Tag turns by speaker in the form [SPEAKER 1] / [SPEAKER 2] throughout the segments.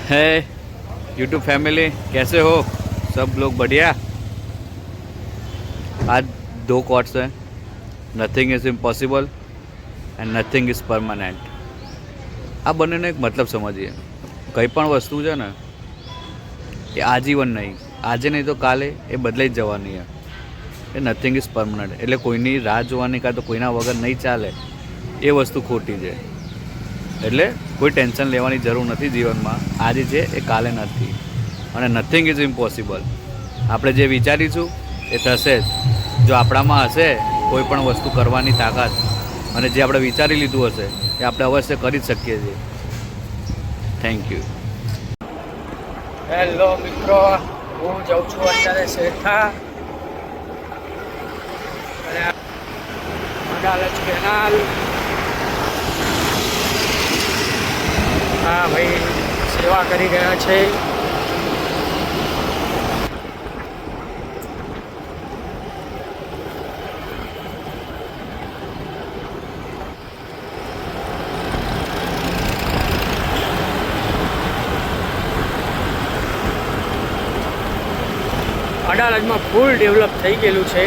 [SPEAKER 1] है YouTube family, कैसे हो सब लोग? बढ़िया। आज दो कोट्स हैं, nothing is impossible and nothing is permanent. આ બંનેનો એક મતલબ સમજીએ. કંઈ પણ વસ્તુ છે ને એ આજીવન નહીં, આજે નહીં તો કાલે એ બદલાઈ જ જવાની છે. એ નથિંગ ઇઝ પરમાનન્ટ એટલે કોઈની રાહ જોવાની કાં તો કોઈના વગર નહીં ચાલે એ વસ્તુ ખોટી છે. એટલે કોઈ ટેન્શન લેવાની જરૂર નથી જીવનમાં. આજે છે એ કાલે નથી. અને નથિંગ ઇઝ ઇમ્પોસિબલ, આપણે જે વિચારીશું એ થશે જ. જો આપણામાં હશે કોઈ પણ વસ્તુ કરવાની તાકાત અને જે આપણે વિચારી લીધું હશે એ આપણે અવશ્ય કરી જ શકીએ છીએ. Thank you.
[SPEAKER 2] હેલો મિત્રો, હું જાઉં છું અત્યારે શેઠા અને અડાલજ કેનાલ. હા ભાઈ, સેવા કરી રહ્યા છે. અડાલજમાં ફૂલ ડેવલપ થઈ ગયેલું છે.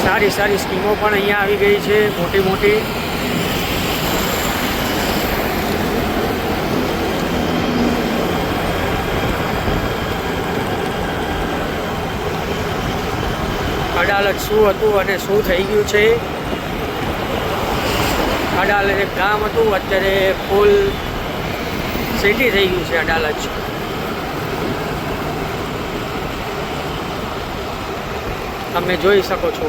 [SPEAKER 2] સારી સારી સ્કીમો પણ અહીંયા આવી ગઈ છે, મોટી મોટી. અડાલજ શું હતું અને શું થઈ ગયું છે. અડાલજ એક ગામ હતું, અત્યારે ફૂલ સિટી થઈ ગયું છે અડાલજ. તમે જોઈ શકો છો.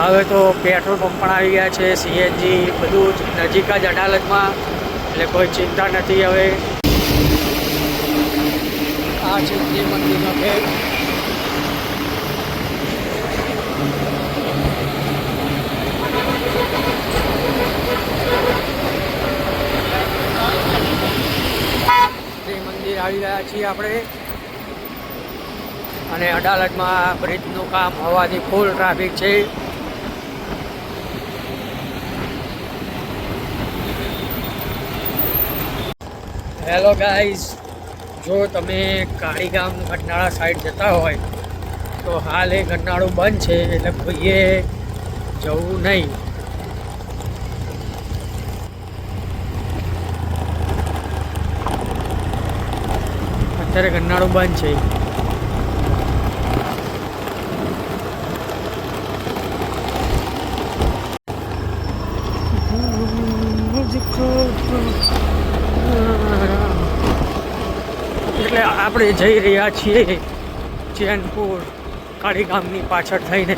[SPEAKER 2] હવે તો પેટ્રોલ પંપ પણ આવી ગયા છે, સીએનજી, બધું જ નજીક જ અડાલજમાં, એટલે કોઈ ચિંતા નથી હવે. આ છે જે મંદિરનો ગેટ. આવી ગયા છીએ આપણે. અને અડાલજમાં બ્રિજનું કામ હોવાથી ફૂલ ટ્રાફિક છે. હેલો ગાઈઝ, જો તમે કાળીગામ ગરનાળા સાઈડ જતા હોય તો હાલ એ ગરનાળું બંધ છે, એટલે કોઈએ જવું નહીં. અત્યારે ગરનાળું બંધ છે. એટલે આપણે જઈ રહ્યા છીએ ચેનપુર, કાળીગામની પાછળ થઈને.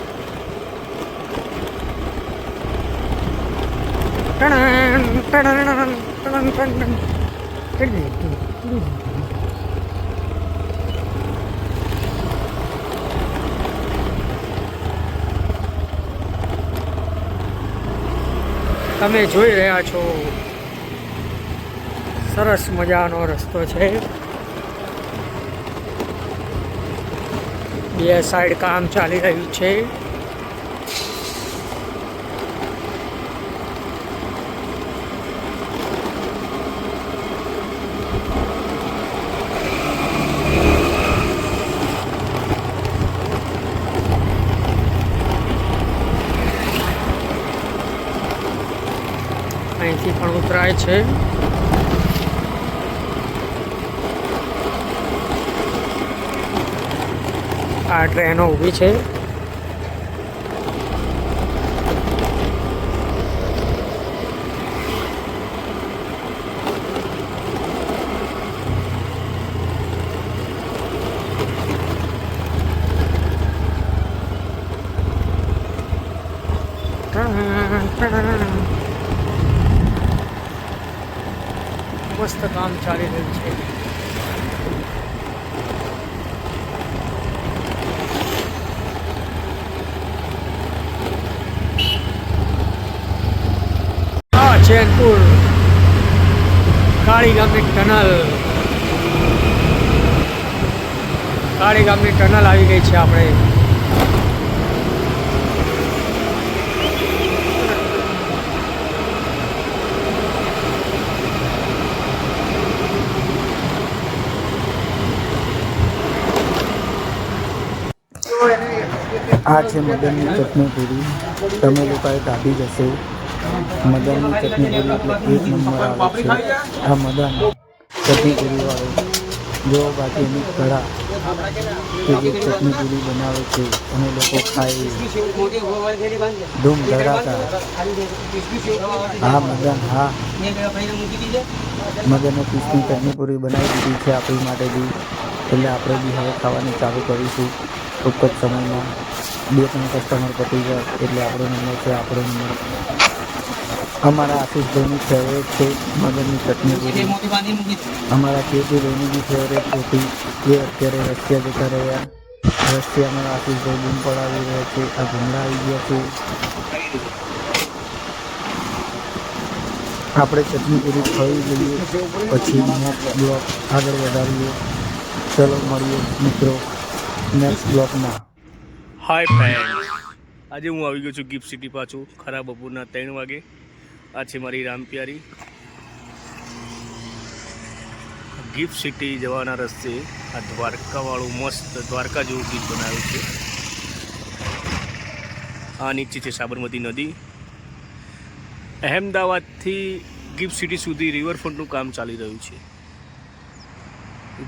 [SPEAKER 2] તમે જોઈ રહ્યા છો સરસ મજાનો રસ્તો છે. બે સાઈડ કામ ચાલી રહ્યું છે. અહીંથી પણ ઉતરાય છે. આ ટ્રેનો ઊભી છે. મસ્ત કામ ચાલી રહ્યું છે. ચેનપુર કાળીગામની ટનલ. કાળીગામની ટનલ આવી ગઈ છે આપણે.
[SPEAKER 3] આ છે મદનની ચટણી પૂરી. તમે લોકોએ કાઢી જશે. મદનની ચટણી પૂરી એટલે એક નંબર આવે છે. આ મદન ચટણી પૂરી વાળો જો બાકી એની કળા કે જે ચટણી પૂરી બનાવે છે અને લોકો ખાય ધૂમ ધડાકા. હા મદન, હા મદને પીસની ચટણી પૂરી બનાવી દીધી છે આપણી માટે બી. એટલે આપણે બી હવે ખાવાનું ચાલુ કરીશું ટૂંક જ સમયમાં. 2-3 કસ્ટમર પતી જાય એટલે આપણો નંબર છે, આપણો નંબર. અમારા આશીષભાઈની ફેવરેટ છે મદનની ચટણી પૂરી. અમારા કેતુભાઈની બી ફેવરેટ હતી. એ અત્યારે રશિયા જતા રહ્યા. રશિયામાં આશીષભાઈ બૂમ પડાવી રહ્યા છે. આ ભૂંગળા આવી ગયા છે. આપણે ચટણી પૂરી ખાઈ લઈએ પછી નેક્સ્ટ બ્લોક આગળ વધારીએ. ચલો મળીએ મિત્રો નેક્સ્ટ બ્લોકમાં.
[SPEAKER 4] હાય ફ્રેન્ડ, આજે હું આવી ગયો છું ગિફ્ટ સિટી પાછું ખરા બપોરના 3 વાગે. આ છે મારી રામપ્યારી. ગિફ્ટ સિટી જવાના રસ્તે આ દ્વારકાવાળું મસ્ત દ્વારકા જેવું ગીત બનાવ્યું છે. આ નીચે છે સાબરમતી નદી. અહેમદાબાદથી ગિફ્ટ સિટી સુધી રિવરફ્રન્ટનું કામ ચાલી રહ્યું છે.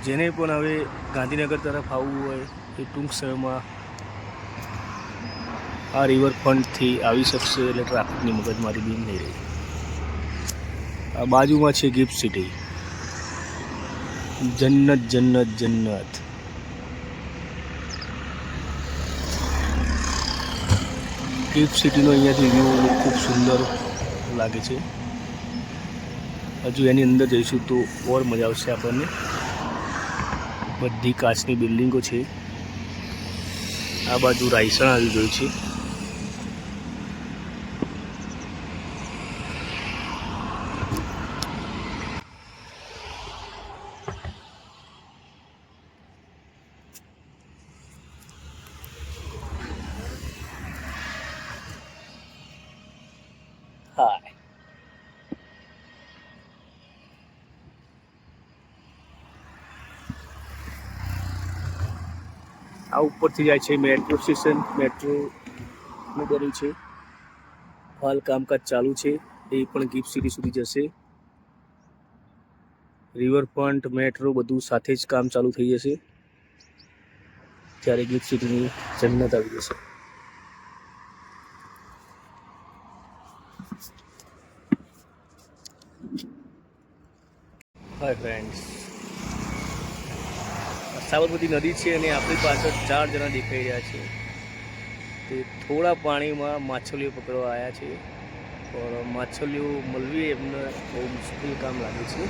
[SPEAKER 4] જેને પણ હવે ગાંધીનગર તરફ આવવું હોય એ ટૂંક સમયમાં આ રિવરફ્રન્ટથી આવી શકશે. એટલે ટ્રાફિકની મગજમારી બી નહીં રહી. આ બાજુમાં છે ગિફ્ટ સિટી. જન્નત જન્નત જન્નત. ગિફ્ટ સિટીનો અહીંયાથી વ્યૂ ખૂબ સુંદર લાગે છે. હજુ એની અંદર જઈશું તો ઓર મજા આવશે આપણને. બધી કાચની બિલ્ડિંગો છે. આ બાજુ રાયસણ આવી ગયું છે. હાય, આ ઉપરથી જાય છે મેટ્રો સ્ટેશન. મેટ્રોનું બન્યું છે. હાલ કામકાજ ચાલુ છે. એ પણ ગિફ્ટ સિટી સુધી જશે. રિવરફ્રન્ટ, મેટ્રો બધું સાથે જ કામ ચાલુ થઈ જશે. ત્યારે ગિફ્ટ સિટીની જન્નત આવી જશે. હાય ફ્રેન્ડ્સ, સાબરમતી નદી છે અને આપણી પાછળ 4 જણા દેખાઈ રહ્યા છે. તે થોડા પાણીમાં માછલીઓ પકડવા આવ્યા છે. પણ માછલીઓ મળવી એમને બહુ મુશ્કેલ કામ લાગે છે.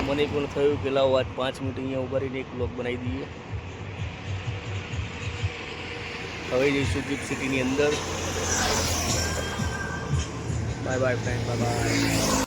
[SPEAKER 4] મને પણ થયું કે લાવો આજ 5 મિનિટ અહીંયા ઉભા રહીને એક બ્લોગ બનાવી દઈએ. હવે જઈશું ગિફ્ટ સિટીની અંદર. Bye bye friend, bye bye.